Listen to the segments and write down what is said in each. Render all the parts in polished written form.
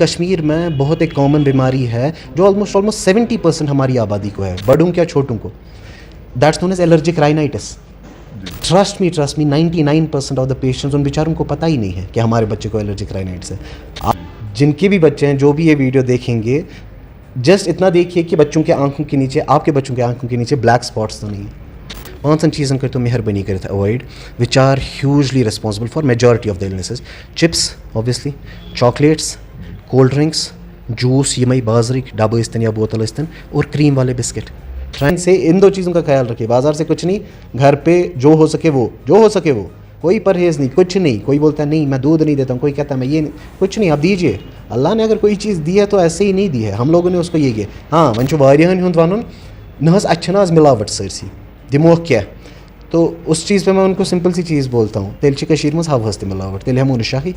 कश्मीर में बहुत एक कॉमन बीमारी है जो ऑलमोस्ट 70% हमारी आबादी को है, बड़ों क्या छोटों को। That's known as allergic rhinitis. Trust me 99% of the patients, उन बेचारों को पता ही नहीं है कि हमारे बच्चे को एलर्जिक राइनाइटिस है। आप जिनके भी बच्चे हैं, जो भी ये वीडियो देखेंगे, जस्ट इतना देखिए कि बच्चों के आंखों के नीचे, आपके बच्चों के आंखों के नीचे ब्लैक स्पॉट्स तो नहीं है। 5 चीज़न कर तो मेहरबानी कर avoid which are hugely responsible for majority of the illnesses. Chips obviously, chocolates, cold drinks, juice, ये बाजरी डब्बे इस्तन या बोतल इस्तन, और क्रीम वाले बिस्किट। ट्राइन से इन 2 चीज़ों का ख्याल रखिए। बाजार से कुछ नहीं, घर पे जो हो सके वो, कोई परहेज़ नहीं, कुछ नहीं। कोई बोलता है नहीं मैं दूध नहीं देता हूँ, कोई कहता है मैं ये नहीं, कुछ नहीं, आप दीजिए। अल्लाह ने अगर कोई चीज़ दी है तो ऐसे ही नहीं दी है, हम लोगों ने उसको ये किया। हाँ वन वारियान हुंद वन नहस अच्छा मिलावट सरसी दिमोख क्या, तो उस चीज़ पे मैं उनको सिंपल सी चीज़ बोलता हूँ, तेल कशीर मज हवस मिलावट, तेल हम शाही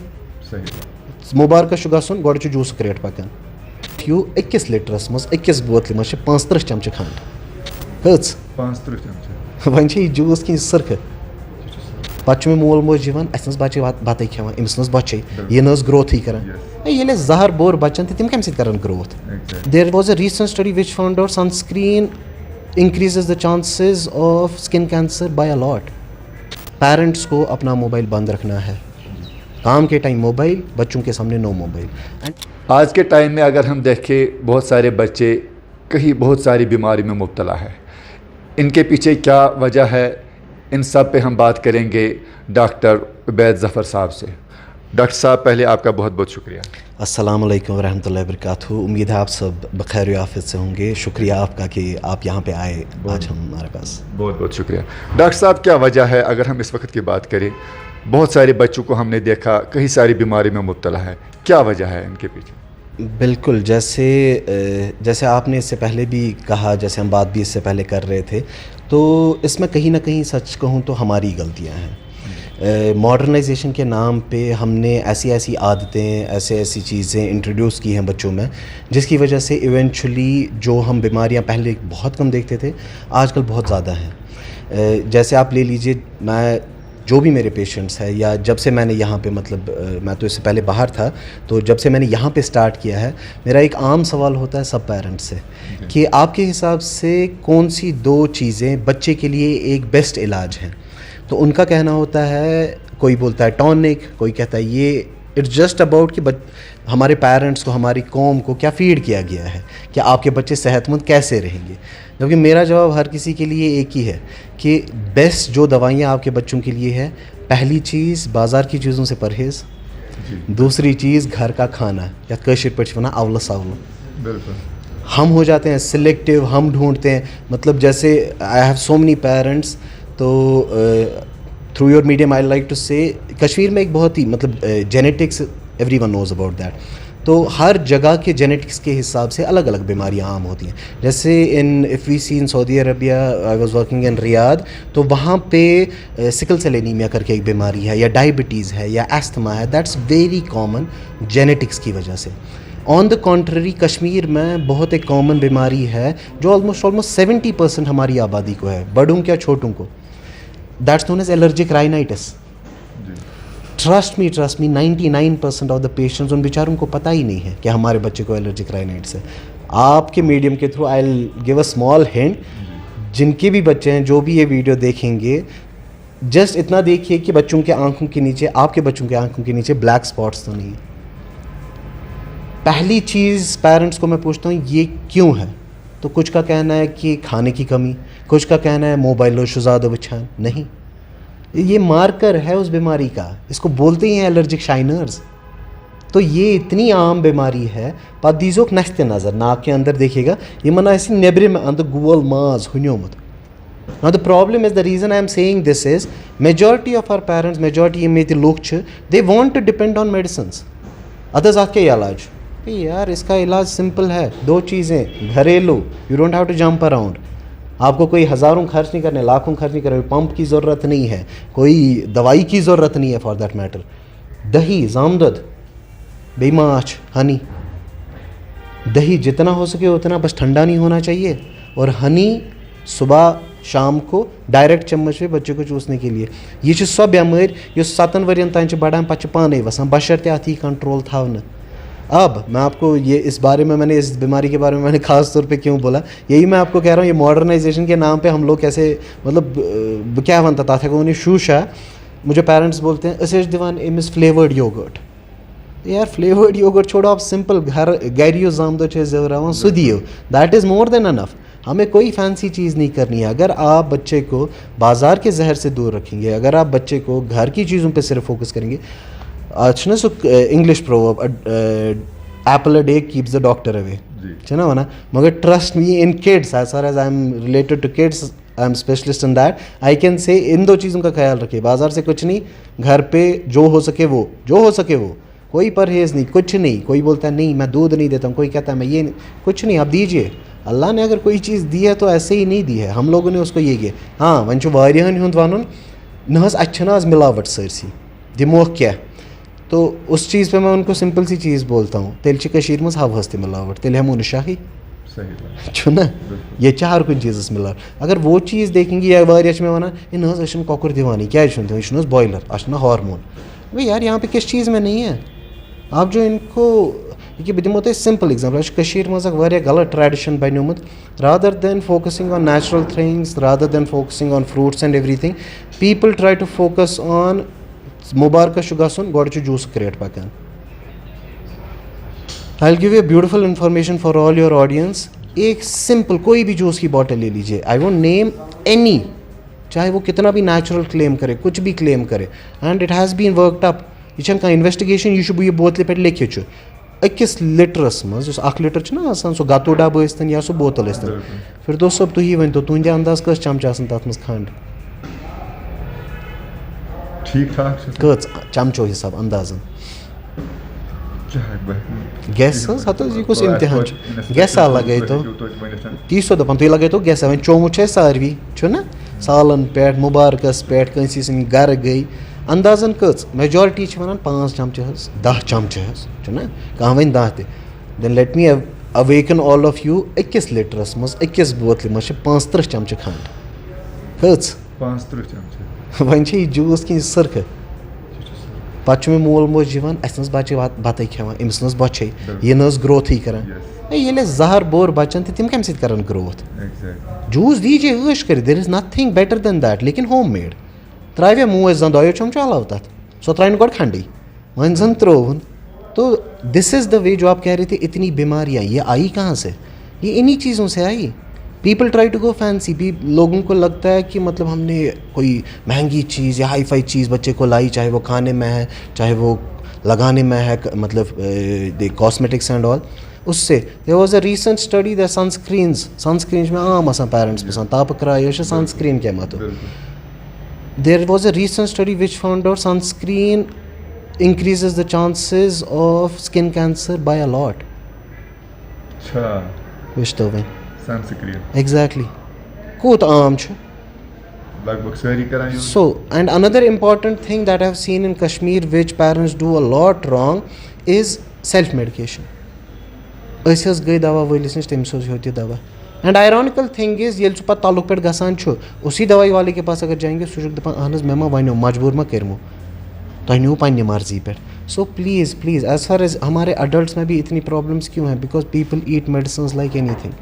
मुबारक गसन गोड़ जूस क्रेट पकान यू 1 लिटरस मज 1 बोतल मज 35 चमचे खंड हज 35 चमचे वन जूस कि सर्ख पे मे मोल मोज अस बच्चे बत खेवान अमिस बच्चे यह न ग्रोथ करान ये जहर बोर बच्चन तम कम सर growth. There was a recent study which found out sunscreen increases the chances of skin cancer by a lot। Parents को अपना मोबाइल बंद रखना है, काम के टाइम मोबाइल, बच्चों के सामने नो मोबाइल। आज के टाइम में अगर हम देखें, बहुत सारे बच्चे कहीं बहुत सारी बीमारी में मुब्तला है। इनके पीछे क्या वजह है, इन सब पे हम बात करेंगे डॉक्टर उबैद ज़फ़र साहब से। डॉक्टर साहब, पहले आपका बहुत बहुत शुक्रिया। अस्सलाम वालेकुम रहमतुल्लाहि व बरकातहू। उम्मीद है आप सब बखैर आफियत से होंगे। शुक्रिया आपका कि आप यहाँ पे आए आज हमारे पास। बहुत बहुत शुक्रिया। डॉक्टर साहब, क्या वजह है, अगर हम इस वक्त की बात करें, बहुत सारे बच्चों को हमने देखा कई सारी बीमारी में मुब्तला है, क्या वजह है इनके पीछे? बिल्कुल, जैसे आपने इससे पहले भी कहा, जैसे हम बात भी इससे पहले कर रहे थे, तो इसमें कहीं ना कहीं सच कहूँ तो हमारी गलतियाँ हैं। मॉडर्नाइजेशन के नाम पे हमने ऐसी आदतें, ऐसी चीज़ें इंट्रोड्यूस की हैं बच्चों में, जिसकी वजह से इवेंचुअली जो हम बीमारियां पहले बहुत कम देखते थे आजकल बहुत ज़्यादा हैं। जैसे आप ले लीजिए, मैं जो भी मेरे पेशेंट्स हैं, या जब से मैंने यहाँ पे मैं तो इससे पहले बाहर था, तो जब से मैंने यहाँ पे स्टार्ट किया है, मेरा एक आम सवाल होता है सब पेरेंट्स से कि आपके हिसाब से कौन सी 2 चीज़ें बच्चे के लिए एक बेस्ट इलाज हैं। तो उनका कहना होता है, कोई बोलता है टॉनिक, कोई कहता है ये। इट्स जस्ट अबाउट कि हमारे पेरेंट्स को, हमारी कौम को क्या फीड किया गया है कि आपके बच्चे सेहतमंद कैसे रहेंगे। जबकि मेरा जवाब हर किसी के लिए एक ही है कि बेस्ट जो दवाइयाँ आपके बच्चों के लिए है, पहली चीज़ बाज़ार की चीज़ों से परहेज़, दूसरी चीज़ घर का खाना, या कशीर पे वना अवल सवल। बिल्कुल, हम हो जाते हैं सिलेक्टिव, हम ढूंढते हैं, मतलब जैसे I have so many parents, तो through your medium I like to say, Kashmir में एक बहुत ही genetics, everyone knows about that. तो हर जगह के जेनेटिक्स के हिसाब से अलग अलग बीमारियां आम होती हैं। जैसे if we see in Saudi Arabia, I was working in Riyadh, तो वहाँ पे सिकल सेल एनीमिया करके एक बीमारी है, या डायबिटीज़ है, या एस्थमा है। दैट्स वेरी कॉमन जेनेटिक्स की वजह से। ऑन द कॉन्ट्ररी, कश्मीर में बहुत एक कॉमन बीमारी है जो ऑलमोस्ट 70% हमारी आबादी को है, बड़ों क्या छोटों को। That's known as allergic rhinitis. Trust me 99% of the patients, उन बेचारों को पता ही नहीं है कि हमारे बच्चे को एलर्जिक राइनाइटिस है। आपके मीडियम के through I will give a small hint, जिनके भी बच्चे हैं, जो भी ये वीडियो देखेंगे, जस्ट इतना देखिए कि बच्चों के आंखों के नीचे, आपके बच्चों के आंखों के नीचे ब्लैक स्पॉट्स तो नहीं है। पहली चीज़ पेरेंट्स को मैं पूछता हूँ ये क्यों है, तो कुछ का कहना है कि खाने की कमी, कुछ का कहना है मोबाइल शुजाद वछान। नहीं, ये मार्कर है उस बीमारी का, इसको बोलते ही हैं एलर्जिक शाइनर्स। तो ये इतनी आम बीमारी है। पत दीजोक नस्ते नज़र, नाक के अंदर देखिएगा, ये मना ऐसी नेबरे में अंदर गोल माज हुन्योमत। Now the problem is, the reason I am saying this is, majority of our parents, majority में लोग छ, they want to depend on medicines। Other जात के इलाज, यार इसका इलाज सिंपल है, 2 चीज़ें घरेलू, you don't have to jump around. आपको कोई हज़ारों खर्च नहीं करने, लाखों खर्च नहीं करने, पंप की ज़रूरत नहीं है, कोई दवाई की ज़रूरत नहीं है फॉर दैट मैटर। दही, जामदद, बेमाश, हनी। दही जितना हो सके उतना, बस ठंडा नहीं होना चाहिए, और हनी सुबह शाम को डायरेक्ट चम्मच पे बच्चे को चूसने के लिए। यह सो बेमार 7 वरियन तान बढ़ान, पे पाने वसान, बशर्ते अत कंट्रोल थवन। अब मैं आपको ये इस बारे में मैंने इस बीमारी के बारे में मैंने ख़ास तौर पे क्यों बोला, यही मैं आपको कह रहा हूँ, ये मॉडर्नाइजेशन के नाम पे हम लोग कैसे मतलब क्या बनता था कि शूशा मुझे पेरेंट्स बोलते हैं अस दिवान अमिस फ्लेवर्ड योगर्ट। यार फ्लेवर्ड योगर्ट छोड़ो, आप सिंपल घर जामदो जवरान सु दियो, that is more than enough. हमें कोई फैंसी चीज़ नहीं करनी है। अगर आप बच्चे को बाज़ार के जहर से दूर रखेंगे, अगर आप बच्चे को घर की चीज़ों पे सिर्फ फोकस करेंगे, आज ना so English proverb apple a day keeps the doctor away, है ना वना। मगर trust me in kids, as far as I am related to kids, I am specialist in that, I can say in दो चीज़ों का ख्याल रखिए। बाज़ार से कुछ नहीं, घर पे जो हो सके वो, कोई परहेज़ नहीं, कुछ नहीं। कोई बोलता है नहीं मैं दूध नहीं देता हूँ, कोई कहता है मैं ये नहीं, कुछ नहीं, आप दीजिए। अल्लाह ने अगर कोई चीज़ दी है तो ऐसे ही नहीं दी है, हम लोगों ने उसको ये किया। हाँ वन वारियान हुंद वनुन न आज मिलावट सरसी दिमो क्या, तो उस चीज़ पे मैं उनको सिंपल सी चीज़ बोलता हूँ, तेल कशीर मज हवस ते मिलावट, तेल हमो शाही छो ना, ये हर कुछ चीज़ मिलावट। अगर वो चीज़ देखेंगे या वारिया में वनान न कौकुर दिवानी क्या यह बॉयलर अ हार्मोन, भाई यार यहाँ पे किस चीज़ में नहीं है। आप जो इनको ये बह दिमो तुम सिंपल एग्जाम्पल मज गलत ट्रेडिशन बनोमुत, rather than focusing on natural things, rather than focusing on fruits and everything, people try to focus on मुबारक गन गोड जूस क्रेट पकान। I will give you beautiful information for all your audience. एक simple कोई भी juice की bottle ले लीजिए, आई वोंट नेम एनी, चाहे वो कितना भी नेचुरल क्लेम करे, कुछ भी क्लेम करे, and it has been worked up. यह कह इन्वेस्टिगेशन, यह यह बोतल पे लिखित अकिस लिटरस मज लीटर ना सो गतु डब या सो बोतल फिर दोस्त सब तुम वन तो तुंदे अंदाज कस चमच तथ मज खंड ठीक ठाक कच चमचो हिसाब अंदाजन गैस हत यह कुछ इम्तिहान गैसा लगे तो ती सो दपान तुम लगे तो गैसा वन चोमुत सारवी ना सालन पे मुबारकस पे कंसी सन गर गई अंदाजन कच मेजॉरिटी वन 5 चमचे 10 चमचे ना कह वन 10 ते then let me awaken all of you अकिस लिटरस मज अकिस बोतल मज 35 चमचे खंड कच 35 चमचे वन जूस कि सरख पे मोल मोज अस बच्चे बत खेवान अमिस बचे यह ग्रोथ कर ये जहर बोर बचन तो तिम कम सर ग्रोथ जूस दीजिए श कर there is nothing better than that, लेकिन होम मेड त्रावे मोज जन दो चमचो अलाव तथ सो त्राइन गोड खंडी वन जन त्रोवन। तो दिस इज़ द वे जो आप कह रहे थे इतनी बीमारियाँ ये आई कहाँ से, ये इन्हीं चीज़ों से आई। People try to go fancy, लोगों को लगता है कि मतलब हमने कोई महंगी चीज़ या हाई फाई चीज़ बच्चे को लाई, चाहे वो खाने में है चाहे वो लगाने में है, मतलब द कॉस्मेटिक्स एंड ऑल। उससे there was a recent study the sunscreen में आम आसान पेरेंट्स पसंद ताप कराए सनस्क्रीन क्या मत। There was a recent study which found out sunscreen increases the chances of skin cancer by a lot. Which तो वही sunscreen exactly कोत आम छ लगभग सारी कराएं। So and another important thing that I've seen in Kashmir which parents do a lot wrong is self medication. अस गई दवा वलिस नश तमिस होती दवा, एंड आयरॉनिकल थिंग इज ये पत् तालुक पे गसान उसी दवाई वाले के पास अगर जाएंगे सह दपान अहन मे मा वनो मजबूर मा करमो तुम नो पन्ने मर्जी पे। So please please as far as हमारे अडल्ट्स में भी इतनी प्रॉब्लम्स क्यों हैं, because people eat medicine like anything.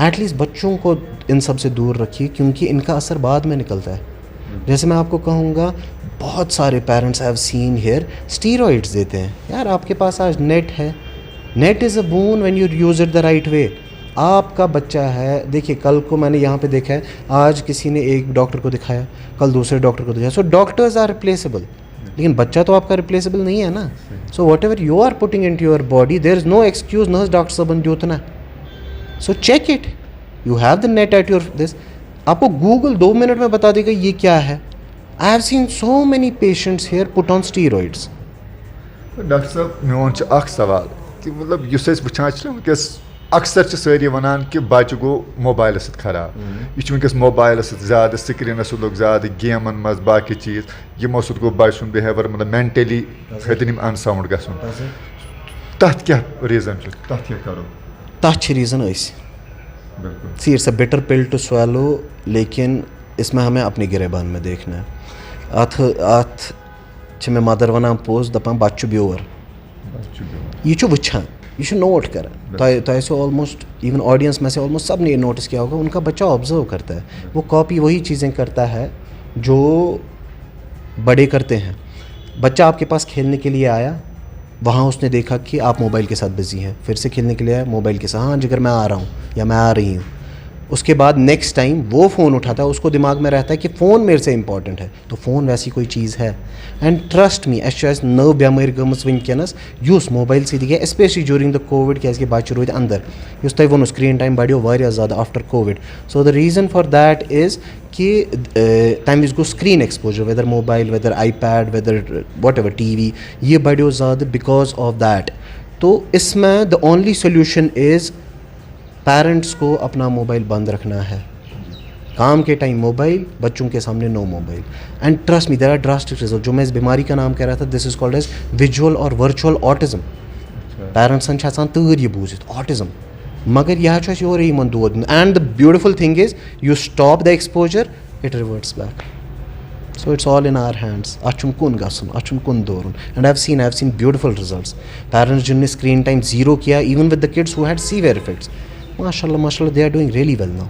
At least बच्चों को इन सब से दूर रखिए क्योंकि इनका असर बाद में निकलता है। जैसे मैं आपको कहूँगा बहुत सारे parents have seen here steroids देते हैं। यार आपके पास आज नेट है, net is a boon when you use it the right way. आपका बच्चा है, देखिए कल को मैंने यहाँ पे देखा है, आज किसी ने एक डॉक्टर को दिखाया, कल दूसरे डॉक्टर को दिखाया। सो डॉक्टर्स आर रिप्लेसेबल, लेकिन बच्चा तो आपका रिप्लेसेबल नहीं है ना। So whatever you are putting into your body there is no excuse nurse doctor सबन द्योतना। So check it, you have the net at your this, आपको गूगल 2 मिनट में बता देगा ये क्या है। I have seen so many patients here put on steroids. Doctor साहब मोन सवाल कि मतलब वुचान वस अक्सर सारी वनान कि बच्चे गो मोबाइल सत खराब, यह वनकस मोबाइल ज़्यादा स्क्रीन लोग ज़्यादा गेमन मज बाकी चीज़ यमो सत गो बच्चे सुन बिहेवियर मतलब मेंटली खतन अनसाउंड गसन, तथ क्या रीज़न तथ क्या करो? तथ reason see it's a bitter pill to swallow, लेकिन इसमें हमें अपनी गिरेबान में देखना है। अथ मे मदर वनान पोज दपान बच्चु ब्योर ये वुचान ये नोट करान तो ऑलमोस्ट इवन ऑडियंस में से ऑलमोस्ट सब ने ये नोटिस किया होगा, उनका बच्चा ऑब्जर्व करता है, वो कॉपी वही चीज़ें करता है जो बड़े करते हैं। बच्चा आपके पास खेलने के लिए आया, वहाँ उसने देखा कि आप मोबाइल के साथ बिज़ी हैं, फिर से खेलने के लिए आया मोबाइल के साथ, हाँ जिगर मैं आ रहा हूँ या मैं आ रही हूँ। उसके बाद नेक्स्ट टाइम वो फ़ोन उठाता है, उसको दिमाग में रहता है कि फ़ोन मेरे से इंपॉर्टेंट है, तो फ़ोन वैसी कोई चीज़ है। एंड ट्रस्ट मी नव बेमारी गमस वनकस युस मोबाइल सती गई, स्पेशली ड्यूरिंग द कोविड, क्या बच्चे रोद अंदर, युस तुम वो स्क्रीन टाइम बढ़ो वारिया ज़्यादा after Covid. So the reason for that is कि तम विज गो screen exposure, whether mobile, whether iPad, whether whatever TV, ये बढ़ो ज़्यादा बिकॉज ऑफ दैट। तो इसमें the only solution is parents को अपना मोबाइल बंद रखना है, काम के टाइम मोबाइल, बच्चों के सामने no mobile. And trust me there are drastic result. जो मैं इस बीमारी का नाम कह रहा था, this is called as visual और वर्चुअल ऑटिज्म। पेरेंट्सन तूर ये बूझित ऑटिज्म, मगर यह योर इन दोद। And the beautiful thing is you stop the exposure, it reverts back. So it's all in our hands. Achum kun gasun, achum kun dorun. And I've seen beautiful results. Parents जिन्होंने screen time zero किया, even with the kids who had severe effects, माशाल्लाह they are doing really well now.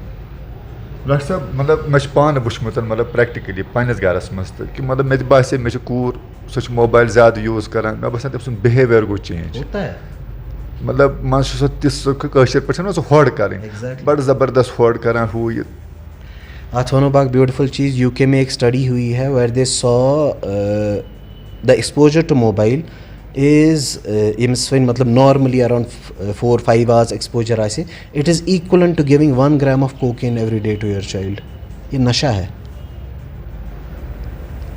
Doctor साहब मतलब मैं पान वुचमुत मतलब practically पन्नस gross मज कि मतलब मे बासे मे कूर सह मोबाइल ज़्यादा यूज़ करान, मैं बसान तम सुन बिहेवियर गो चेंज। होता है मतलब मन सह तिस कशर पे होड़ कर बड़ ज़बरदस्त होड़ करान हूँ ये। अत वनो बाक ब्यूटीफुल चीज़, UK में एक स्टडी हुई है where they saw the exposure to mobile is इम्स मतलब नॉर्मली अराउंड 4-5 hours एक्सपोजर आसे, it is equal to giving 1 gram of cocaine every day to your child. ये नशा है।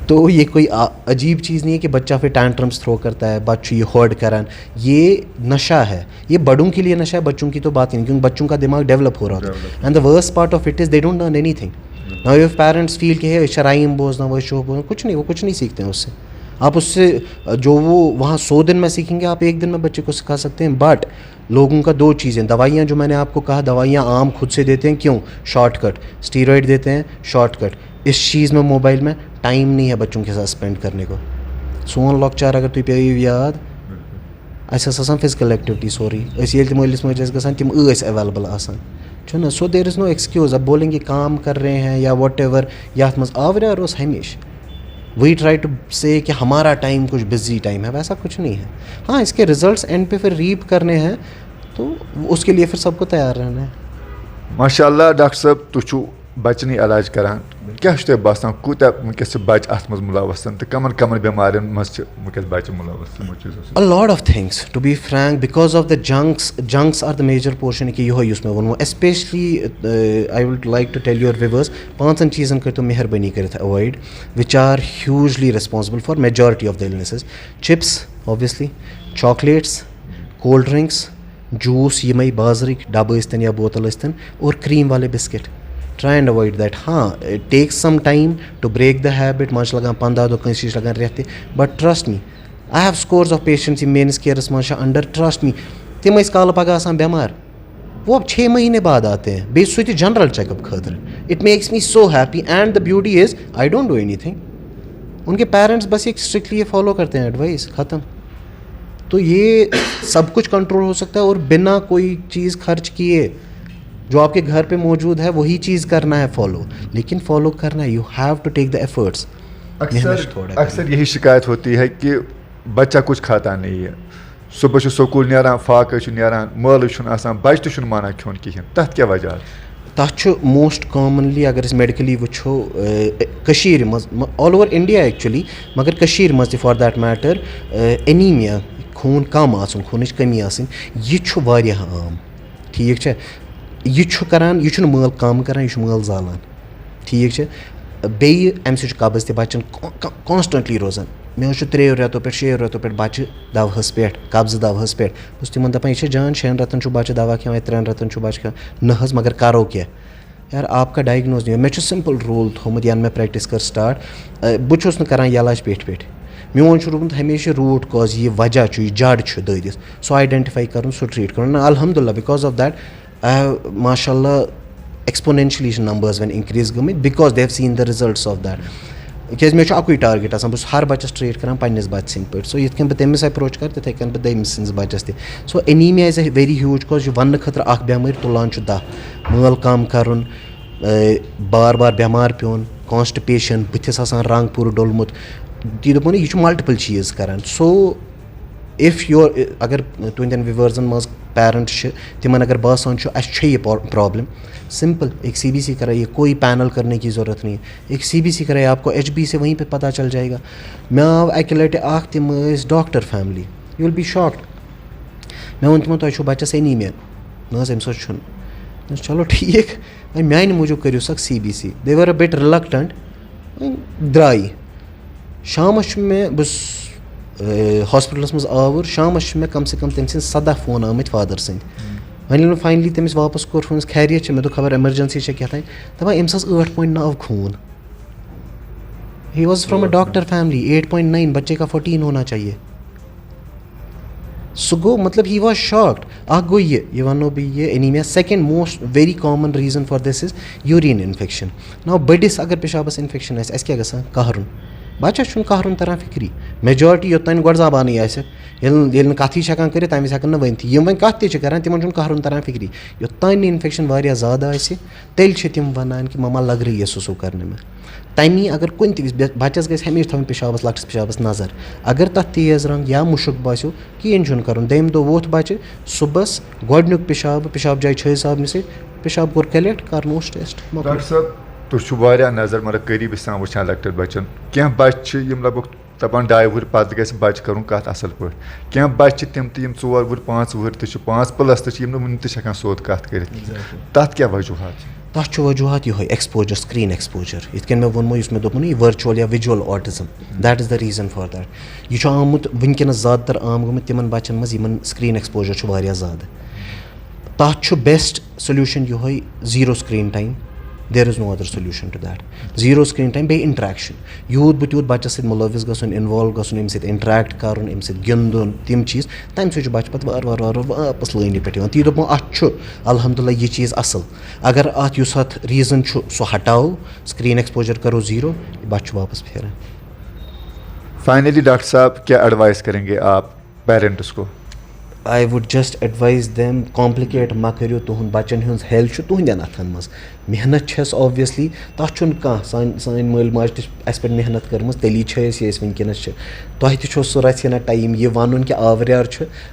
तो ये कोई अजीब चीज़ नहीं है कि बच्चा फिर टैंट्रम्स थ्रो करता है, बच्चों ये होर्ड करान, ये नशा है। ये बड़ों के लिए नशा है, बच्चों की तो बात ही नहीं, क्योंकि बच्चों का दिमाग डेवलप हो रहा था। And the worst part of it is they don't learn anything. Now if parents feel कि है शराइम बोझना वो शो बोझना, कुछ नहीं, वो कुछ नहीं सीखते हैं उससे। आप उससे जो वो वहाँ 100 दिन में सीखेंगे, आप 1 दिन में बच्चे को सिखा सकते हैं। बट लोगों का 2 चीज़ें, दवाइयाँ जो मैंने आपको कहा, दवाइयाँ आम खुद से देते हैं, क्यों? शॉर्टकट, स्टीरॉयड देते हैं, शॉर्टकट। इस चीज़ में मोबाइल में टाइम नहीं है बच्चों के साथ स्पेंड करने को। सोन लॉकचार अगर तुम पे याद अस फिजिकल एक्टिविटी सोरी ये मलिस मज ग तम अवेलेबल आसान। सो देर इज़ नो एक्सक्यूज़। अब बोलेंगे काम कर रहे हैं या वट एवर, या आवरियार उस हमेशा वी ट्राई टू से कि हमारा टाइम कुछ बिजी टाइम है, वैसा कुछ नहीं है। हाँ, इसके रिजल्ट्स एंड पे फिर रीप करने हैं, तो उसके लिए फिर सबको तैयार रहना है। माशाल्लाह डॉक्टर साहब तुम बचन इलाज करान, क्या तुम बसान कूत वनकस बच अत मज मुलवस तो कमन कमन बेमारियन मज वनकस बच मुलवस? A lot of things, to be frank, because of the junks are the major portion कि यो यूस में वनो। especially I would like to tell your viewers 5 चीज़न कर तो मेहरबानी कर avoid which are hugely responsible for majority of the illnesses. Chips obviously, chocolates, cold drinks, juice यमई बाजरिक डब इस्तन या बोतल इस्तन, और क्रीम वाले biscuit. Try and avoid that. हाँ, it takes some time to break the habit. मांश लगान 15 दो कंसीश लगान रहते, but trust me, I have scores of patients in मेन केयरस मांशा अंडर, trust me, तिम इस काल पगा आसान बेमार, वो अब 6 महीने बाद आते हैं बेस सुई जनरल चेकअप खतर। It makes me so happy and the beauty is I don't do anything. उनके पेरेंट्स बस एक स्ट्रिक्टली फॉलो करते हैं एडवाइस, ख़त्म। तो ये सब कुछ कंट्रोल हो सकता है, और बिना कोई चीज़ खर्च किए जो आपके घर पे मौजूद है वही चीज़ करना है फॉलो। लेकिन फॉलो करना है, you have to take the efforts. अक्सर यही शिकायत होती है कि बच्चा कुछ खाता नहीं है, सुबह स्कूल नीरान फाक नीरान मल बच्चे तो माना खोन कहें, तथ क्या वजह? तथ मोस्ट कॉमनली अगर मेडिकली वो ऑल ओवर इंडिया एक्चुअली, मगर कशीर मज फॉर दैट मैटर एनीमिया, खून कम आसन, खूनच कमी आसन, यह वारियाह आम। ठीक है, यह करान, यह मल कम करान, यह मल जालान। ठीक है, बे अम सह कब्ज त बच्चन कॉन्स्टेंटली रोजान। मे 3 रेतों पे 6 रेतों पे बच्चे दवहस पे, कब्ज दवहस पे, बस तिमन दपान यह जान 6 रतन बच्चे दवा खेवान, 3 रतन बच्चे खेवान, न हज मगर करो क्या यार, आपका डायग्नोज नहीं है। मे सिंपल रूल थोमुत यान मैं प्रैक्टिस कर स्टार्ट, बहुत करान इलाज पेट पेट, मोन रोदमुत हमेशा रूट कॉज, ये वजह यह जड़ ददिस, सो आइडेंटिफाई कर, सो ट्रीट कर। अल्हम्दुलिल्लाह बिकॉज ऑफ दैट माशाल्लाह exponentially numbers when increase गमित, because they have seen the results of that. क्या मे अकुई टारगेट आसान बस हर बच्चस ट्रीट कर पन्नस बच्चे सिंद पे सो ये बह तमिस अप्रोच कर तिथे कन बह दमिस सिंस बच्चस तह so anaemia is a very huge cause यह वन खतर अख बेमारी तुलान 10 मल कम कर बार बार बेमार पेन कॉन्स्टिपेशन बुथिस आसान रंग पूरा डोलमुत ती दोपन यह मल्टिपल चीज़ करान सो इफ़ योर अगर तुंदन व्यूवर्सन मज पेरेंट तिमन अगर बासान ये प्रॉब्लम सिंपल एक CBC कराइए, कोई पैनल करने की ज़रूरत नहीं है, एक CBC कराइए, आपको HB से वहीं पे पता चल जाएगा। मैं आव अकि लटि अख तिम doctor family you will be shocked मैं वन तिमन तुम बच्चस एनीमिया ना अम चलो ठीक मान मूजूब करियो सक CBC they were a bit reluctant द्राई शामस मैं बस हॉस्पिटलस मज आवर शामस मैं कम से कम तम 17 फोन आम फादर सद वन फाइनली तमिस वापस कोर फोन खैरियत मे दो खबर एमरजेंसी क्या दपा अम्स 8.9 खून he was from a doctor family 8.9 बच्चे का 14 होना चाहिए सो गो मतलब ही वॉज शॉक्ड अख गो ये वनो बह ये anaemia second most very common reason for this is urine infection now बड़िस अगर पेशाबस इन्फेक्शन अस क्या गसान कहरुन बच्चस कहरुन तरह फिक्री मेजॉरिटी योतन गो जबान ये कथ हेकान कर तम हेकन वन वन कत कर तिमन कहरुन तरह फिक्री योतन इन्फेक्शन वारिया ज़्यादा तेल तिम वनान कि ममा लग रही है सुसु करने में तमी अगर कुन बच्चस गई हमेशा थवन पेशाबस लक्स पेशाबस नज़र अगर तथ तेज़ रंग या मुशुक बासो कहें कर दम दो वोथ बच्चे सुबह गोडनुक पेशाब जाए छः साहब से पेशाब कोर कलेक्ट कर टेस्ट डॉक्टर साहब तुम नज़र मतलब करीब सान वुचान लक्ट बच्चन क्या बच्चे लगभग दपान 2 वुहर पत गए बच्चे कर कत असल पे क्या बच्चे तम 4 वुहर 5 वुहर 5+ वन तक सोद कत कर तथ क्या वजूहत तथ वजूहत ये एक्सपोजर स्क्रीन एक्सपोजर इत मे वोनमो मे दोपन यह वर्चुअल या visual autism that is the reason for that यह आमुत वनकस ज़्यादातर आम गोमुत तिमन बच्चन मज स्क्रीन एक्सपोजर वारिया ज़्यादा तथ बेस्ट सोल्यूशन ये zero screen time there is no other solution to that zero screen time बे इंटरेक्शन यूत बूत बच्चस सत मुलविस गन इन्वॉल्व गन अम्स इंटरेक्ट कर अम्स गिंदन तम चीज़ तम सो बच्चे पे वार वार वार वापस लाइन पे ती दोपो अत अल्हम्दुलिल्लाह यह चीज़ असल अगर अत रीज़न सो हटाओ स्क्रीन एक्सपोजर करो जीरो बच्चे वापस फेरान। फाइनली डॉक्टर साहब क्या एडवाइस करेंगे आप पेरेंट्स को? I would just advise them complicate मा करो तुहद बच्चन हज हेल्थ तुहदन अथन मज मेहनत छस ऑब्वियसली तथ कह सान मल माज पे मेहनत कर्म तेली वनकस तुह तो सो रचना टाइम ये वन कि आवरियार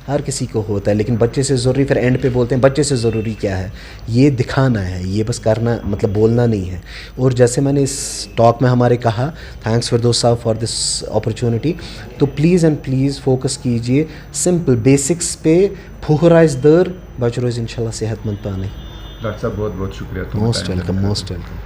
हर किसी को होता है लेकिन बच्चे से ज़रूरी फिर एंड पे बोलते हैं बच्चे से ज़रूरी क्या है ये दिखाना है ये बस करना मतलब बोलना नहीं है। और जैसे मैंने इस टॉक में हमारे कहा थैंक्स फिरदौस साहब फॉर दिस अपॉर्चुनिटी तो प्लीज़ एंड प्लीज़ फोकस कीजिए सिंपल बेसिक्स पे फुहराइज दर बच रोज इंशाल्लाह सेहतमंद पाने। डॉक्टर साहब बहुत बहुत शुक्रिया। Most welcome most welcome.